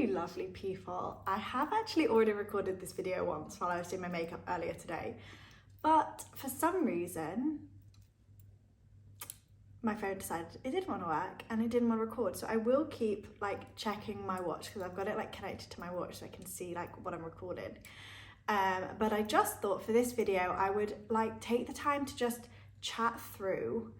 you lovely people. I have actually already recorded this video once while I was doing my makeup earlier today, but for some reason my phone decided it didn't want to work and it didn't want to record. So I will keep like checking my watch because I've got it like connected to my watch so I can see like what I'm recording. But I just thought for this video I would like take the time to just chat through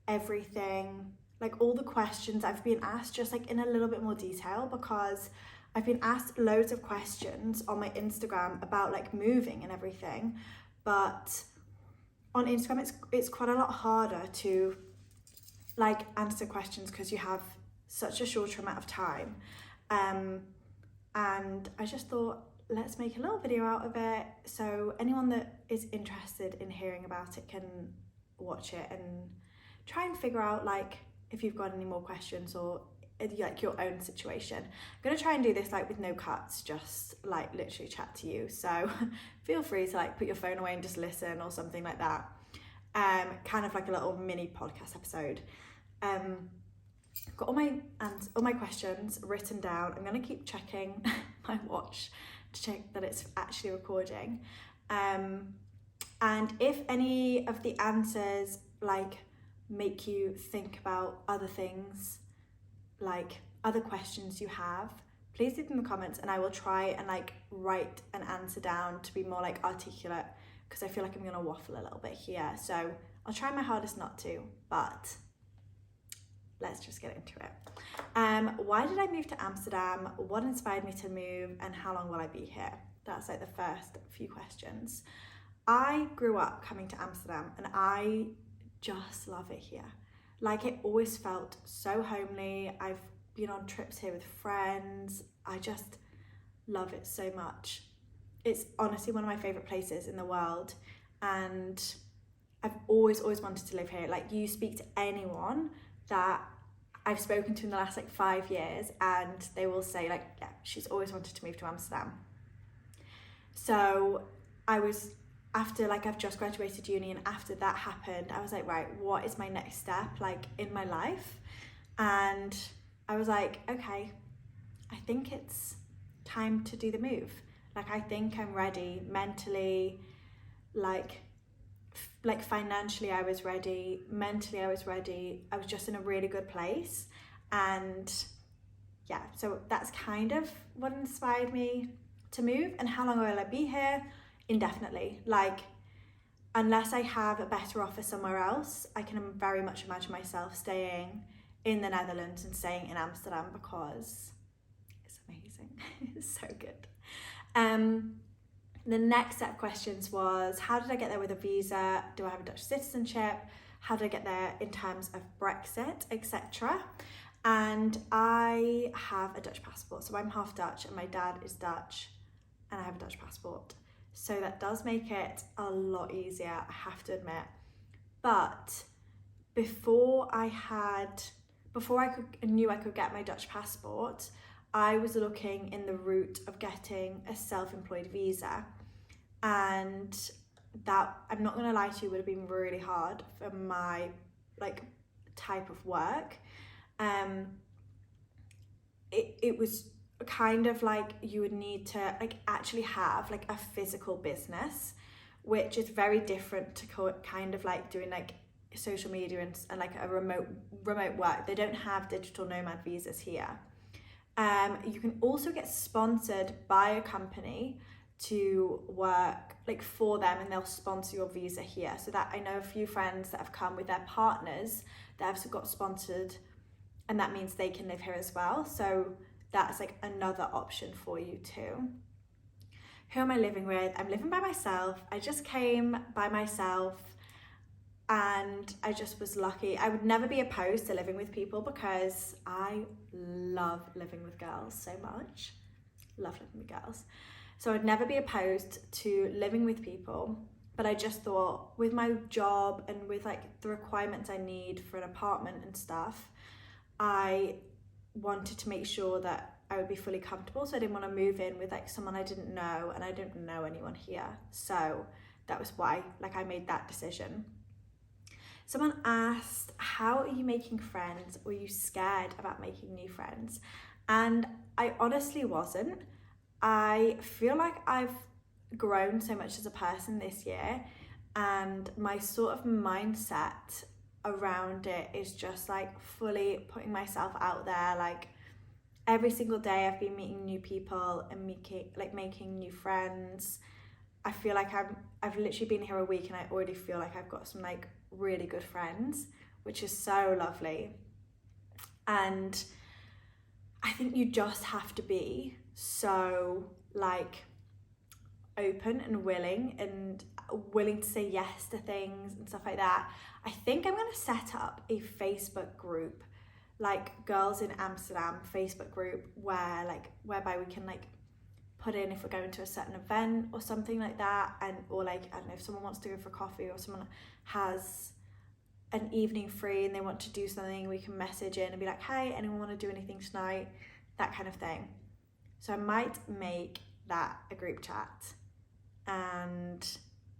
everything, like all the questions I've been asked, just like in a little bit more detail, because I've been asked loads of questions on my Instagram about like moving and everything, but on Instagram it's quite a lot harder to like answer questions because you have such a shorter amount of time, and I just thought let's make a little video out of it so anyone that is interested in hearing about it can watch it and try and figure out like if you've got any more questions or like your own situation. I'm gonna try and do this like with no cuts, just like literally chat to you, so feel free to like put your phone away and just listen or something like that. Kind of like a little mini podcast episode. Got all my questions written down. I'm gonna keep checking my watch to check that it's actually recording, and if any of the answers like make you think about other things, like other questions you have, please leave them in the comments and I will try and like write an answer down to be more like articulate, because I feel like I'm gonna waffle a little bit here, so I'll try my hardest not to, but let's just get into it. Why did I move to Amsterdam? What inspired me to move, and how long will I be here? That's like the first few questions. I grew up coming to Amsterdam and I just love it here. Like it always felt so homely. I've been on trips here with friends. I just love it so much. It's honestly one of my favorite places in the world, and I've always wanted to live here. Like you speak to anyone that I've spoken to in the last like 5 years and they will say like, yeah, she's always wanted to move to Amsterdam. So I was, after like I've just graduated uni, and after that happened, I was like, right, what is my next step like in my life? And I was like, okay, I think it's time to do the move. Like I think I'm ready mentally, like financially I was ready, mentally I was ready. I was just in a really good place, and yeah, so that's kind of what inspired me to move. And how long will I be here? Indefinitely. Like unless I have a better offer somewhere else, I can very much imagine myself staying in the Netherlands and staying in Amsterdam because it's amazing. It's so good. The next set of questions was, how did I get there with a visa? Do I have a Dutch citizenship? How did I get there in terms of Brexit, etc.? And I have a Dutch passport. So I'm half Dutch and my dad is Dutch and I have a Dutch passport. So that does make it a lot easier, I have to admit. But before I knew I could get my Dutch passport, I was looking in the route of getting a self-employed visa, and that, I'm not gonna lie to you, would have been really hard for my like type of work. It was kind of like you would need to like actually have like a physical business, which is very different to kind of like doing like social media and like a remote work. They don't have digital nomad visas here. You can also get sponsored by a company to work like for them, and they'll sponsor your visa here. So that, I know a few friends that have come with their partners that have got sponsored, and that means they can live here as well. So that's like another option for you too. Who am I living with? I'm living by myself. I just came by myself and I just was lucky. I would never be opposed to living with people because I love living with girls so much. Love living with girls. So I'd never be opposed to living with people, but I just thought with my job and with like the requirements I need for an apartment and stuff, I wanted to make sure that I would be fully comfortable. So I didn't want to move in with like someone I didn't know, and I didn't know anyone here. So that was why like I made that decision. Someone asked, how are you making friends? Were you scared about making new friends? And I honestly wasn't. I feel like I've grown so much as a person this year, and my sort of mindset around it is just like fully putting myself out there. Like every single day I've been meeting new people and making new friends. I feel like I've literally been here a week and I already feel like I've got some like really good friends, which is so lovely. And I think you just have to be so like open and willing to say yes to things and stuff like that. I think I'm going to set up a Facebook group, like Girls in Amsterdam Facebook group, whereby we can like put in if we're going to a certain event or something like that, and or like, I don't know, if someone wants to go for coffee or someone has an evening free and they want to do something, we can message in and be like, hey, anyone want to do anything tonight? That kind of thing. So I might make that a group chat and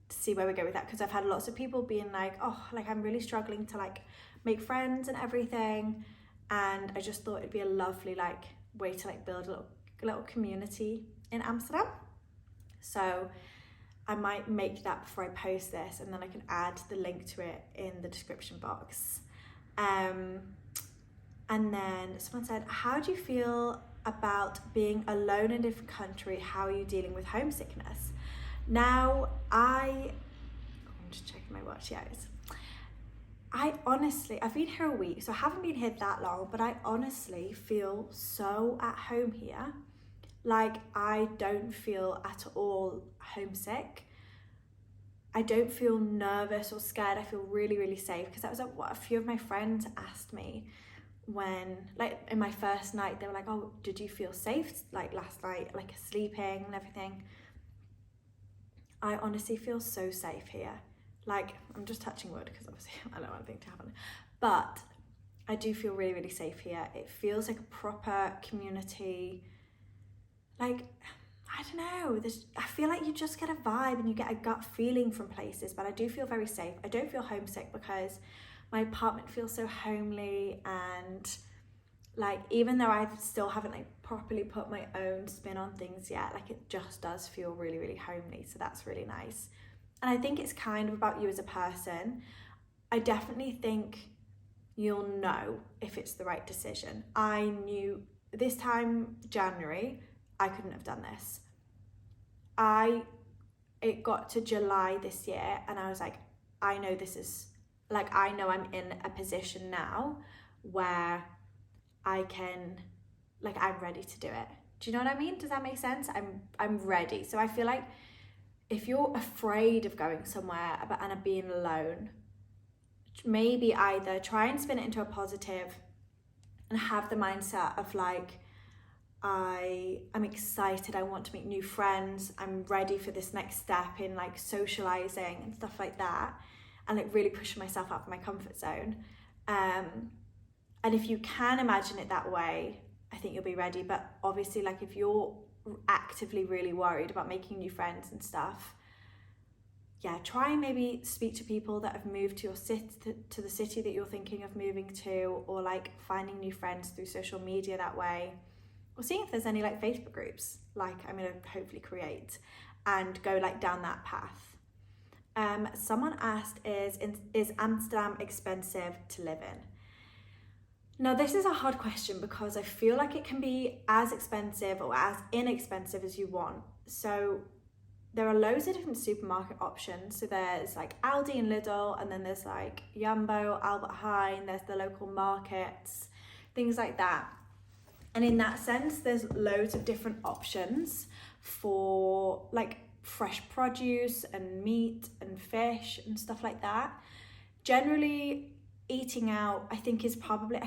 see where we go with that, because I've had lots of people being like, oh, like I'm really struggling to like make friends and everything, and I just thought it'd be a lovely like way to like build a little community in Amsterdam. So I might make that before I post this, and then I can add the link to it in the description box. And then someone said, how do you feel about being alone in a different country? How are you dealing with homesickness? Now, I'm just checking my watch, yes. I've been here a week, so I haven't been here that long, but I honestly feel so at home here. Like, I don't feel at all homesick. I don't feel nervous or scared. I feel really, really safe, because that was what a few of my friends asked me when, like, in my first night. They were like, oh, did you feel safe, like, last night, like, sleeping and everything? I honestly feel so safe here. Like, I'm just touching wood because obviously I don't want anything to happen. But I do feel really, really safe here. It feels like a proper community. Like, I don't know, I feel like you just get a vibe and you get a gut feeling from places, but I do feel very safe. I don't feel homesick because my apartment feels so homely, and like, even though I still haven't like properly put my own spin on things yet, like it just does feel really, really homely. So that's really nice. And I think it's kind of about you as a person. I definitely think you'll know if it's the right decision. I knew this time, January, I couldn't have done this. It got to July this year and I was like, I know this is, like, I know I'm in a position now where I can, like, I'm ready to do it. Do you know what I mean? Does that make sense? I'm ready. So I feel like if you're afraid of going somewhere and being alone, maybe either try and spin it into a positive and have the mindset of like, I'm excited, I want to make new friends, I'm ready for this next step in like socializing and stuff like that, and like really pushing myself out of my comfort zone. And if you can imagine it that way, I think you'll be ready. But obviously, like, if you're actively really worried about making new friends and stuff, yeah, try and maybe speak to people that have moved to your to the city that you're thinking of moving to, or like finding new friends through social media that way, or seeing if there's any like Facebook groups like I'm going to hopefully create, and go like down that path. Someone asked, is Amsterdam expensive to live in? Now, this is a hard question because I feel like it can be as expensive or as inexpensive as you want. So there are loads of different supermarket options. So there's like Aldi and Lidl, and then there's like Jumbo, Albert Heijn, there's the local markets, things like that. And in that sense, there's loads of different options for like fresh produce and meat and fish and stuff like that. Generally, eating out, I think, is probably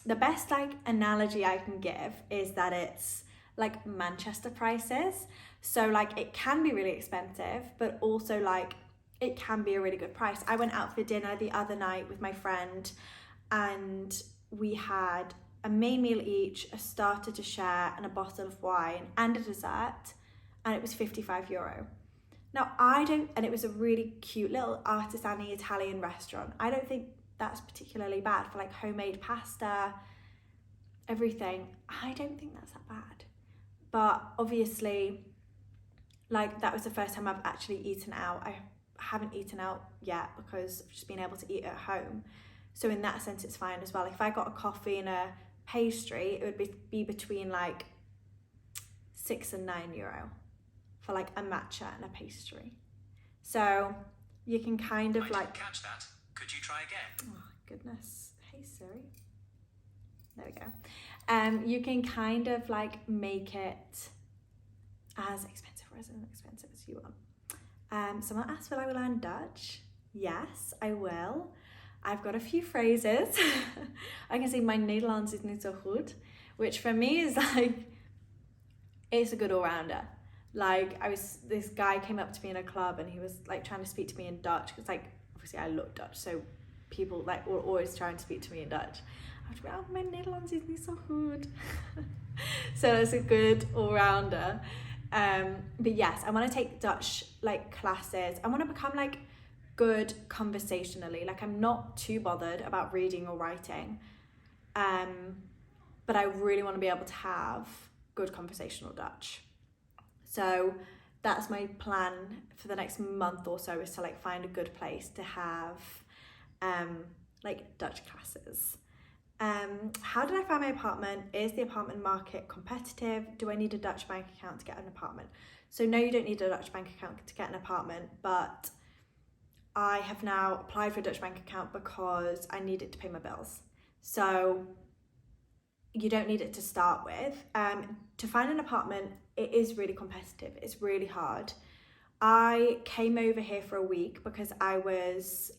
the best like analogy I can give is that it's like Manchester prices. So like it can be really expensive, but also like it can be a really good price. I went out for dinner the other night with my friend, and we had a main meal each, a starter to share, and a bottle of wine and a dessert, and it was €55. Now and it was a really cute little artisan-y Italian restaurant. I don't think that's particularly bad for like homemade pasta. everything, I don't think that's that bad. But obviously, like, that was the first time I've actually eaten out. I haven't eaten out yet because I've just been able to eat at home. So in that sense, it's fine as well. Like, if I got a coffee and a pastry, it would be between like €6 and €9 for like a matcha and a pastry. So you can kind of like... catch that. Could you try again? Oh, goodness. Hey, Siri. There we go. You can kind of like make it as expensive or as inexpensive as you want. Someone asked, will I learn Dutch? Yes, I will. I've got a few phrases. I can say my Nederlands is niet zo goed, which for me is like, it's a good all-rounder. Like, this guy came up to me in a club and he was like trying to speak to me in Dutch, because like, obviously I look Dutch, so people like were always trying to speak to me in Dutch. I would be, oh, my Nederlands is niet zo goed. So it's a good all-rounder. But yes, I want to take Dutch like classes. I want to become like good conversationally. Like, I'm not too bothered about reading or writing, but I really want to be able to have good conversational Dutch. So that's my plan for the next month or so, is to like find a good place to have like Dutch classes. How did I find my apartment? Is the apartment market competitive? Do I need a Dutch bank account to get an apartment? So no, you don't need a Dutch bank account to get an apartment, but I have now applied for a Dutch bank account because I need it to pay my bills. So you don't need it to start with. To find an apartment, it is really competitive. It's really hard. I came over here for a week because I was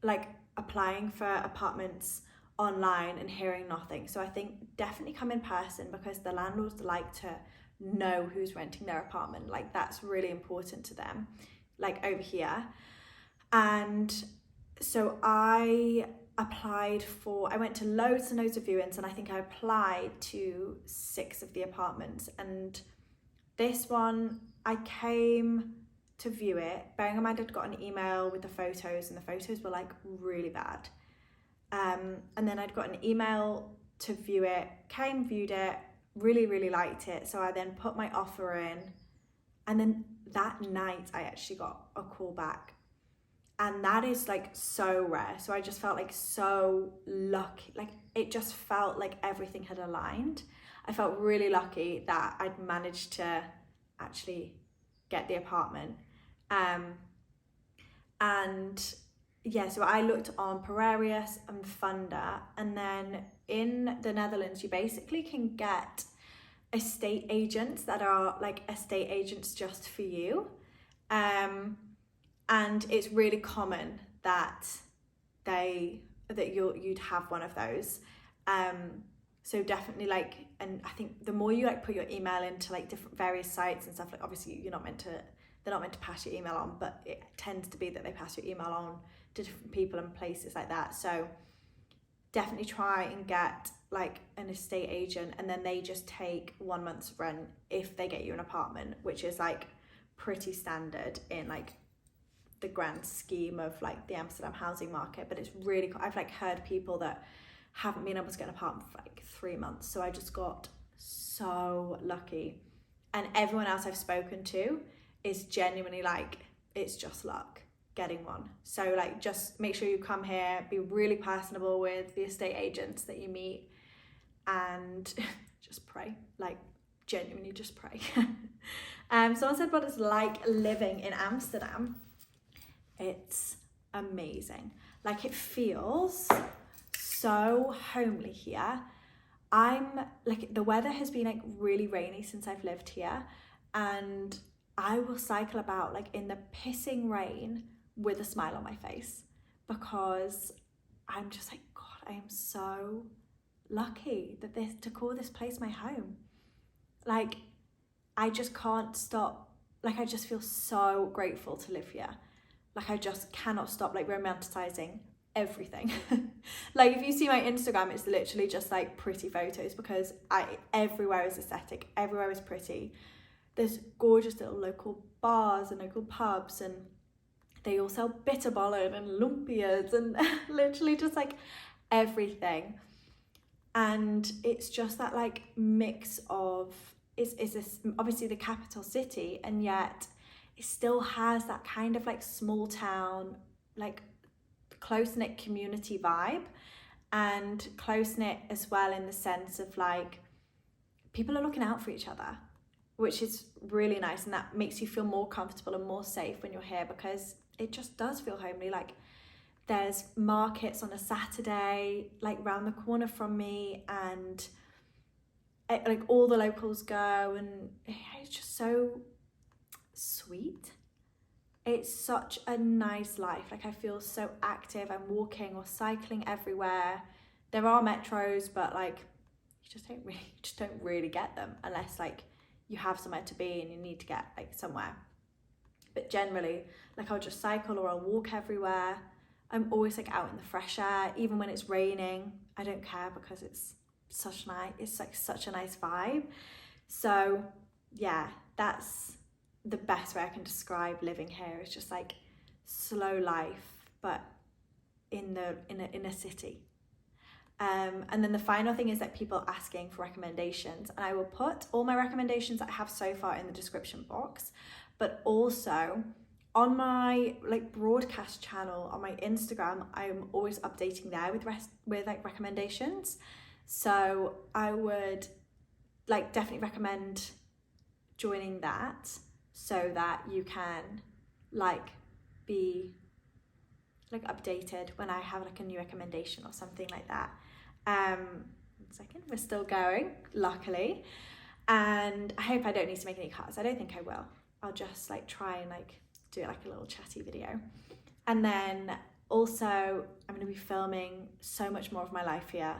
like applying for apartments online and hearing nothing. So I think definitely come in person, because the landlords like to know who's renting their apartment. Like, that's really important to them, like over here. And so I went to loads and loads of viewings, and I think I applied to 6 of the apartments. And this one, I came to view it, bearing in mind I'd got an email with the photos, and the photos were like really bad. And then I'd got an email to view it, came, viewed it, really, really liked it. So I then put my offer in, and then that night I actually got a call back. And that is like so rare. So I just felt like so lucky. Like, it just felt like everything had aligned. I felt really lucky that I'd managed to actually get the apartment. And yeah, so I looked on Perarius and Funda, and then in the Netherlands, you basically can get estate agents that are like estate agents just for you. And it's really common that you'd have one of those. So definitely, like, and I think the more you like put your email into like different various sites and stuff, like, obviously they're not meant to pass your email on, but it tends to be that they pass your email on to different people and places like that. So definitely try and get like an estate agent, and then they just take 1 month's rent if they get you an apartment, which is like pretty standard in like the grand scheme of like the Amsterdam housing market. But it's really, I've like heard people that haven't been able to get an apartment for like 3 months. So I just got so lucky, and everyone else I've spoken to is genuinely like, it's just luck getting one. So like, just make sure you come here, be really personable with the estate agents that you meet, and just pray, like genuinely just pray. Someone said, what it's like living in Amsterdam. It's amazing. Like, it feels so homely here. I'm like, the weather has been like really rainy since I've lived here, and I will cycle about like in the pissing rain with a smile on my face, because I'm just like, God, I am so lucky that to call this place my home. Like, I just can't stop. Like, I just feel so grateful to live here. Like, I just cannot stop like romanticizing everything. Like, if you see my Instagram, it's literally just like pretty photos, because everywhere is aesthetic, everywhere is pretty. There's gorgeous little local bars and local pubs, and they all sell bitterballen and lumpias and literally just like everything. And it's just that like mix of, it's this, obviously the capital city, and yet it still has that kind of like small town, like close-knit community vibe, and close-knit as well in the sense of like people are looking out for each other, which is really nice, and that makes you feel more comfortable and more safe when you're here, because it just does feel homely. Like there's markets on a Saturday like round the corner from me, and like all the locals go, and it's just so sweet. It's such a nice life. Like I feel so active. I'm walking or cycling everywhere. There are metros, but like you just don't really get them unless like you have somewhere to be and you need to get like somewhere. But generally, like I'll just cycle or I'll walk everywhere. I'm always like out in the fresh air, even when it's raining. I don't care, because it's like such a nice vibe. So yeah, that's the best way I can describe living here. Is just like slow life, but in a city. And then the final thing is that people asking for recommendations, and I will put all my recommendations that I have so far in the description box, but also on my like broadcast channel on my Instagram, I'm always updating there with like recommendations. So I would like definitely recommend joining that, so that you can like be like updated when I have like a new recommendation or something like that. 1 second, we're still going, luckily. And I hope I don't need to make any cuts. I don't think I will. I'll just like try and like do like a little chatty video. And then also I'm going to be filming so much more of my life here.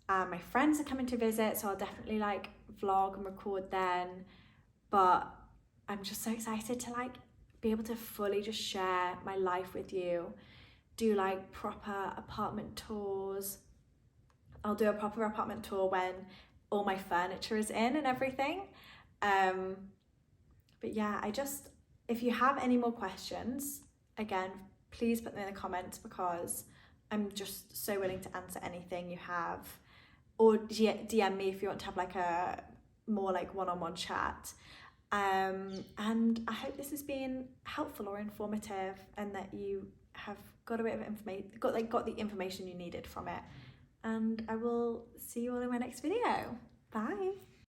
My friends are coming to visit, so I'll definitely like vlog and record then. But I'm just so excited to like be able to fully just share my life with you, do like proper apartment tours. I'll do a proper apartment tour when all my furniture is in and everything. But yeah, if you have any more questions, again, please put them in the comments, because I'm just so willing to answer anything you have. Or DM me if you want to have like a more like one-on-one chat. And I hope this has been helpful or informative, and that you have got a bit of information, got the information you needed from it. And I will see you all in my next video. Bye.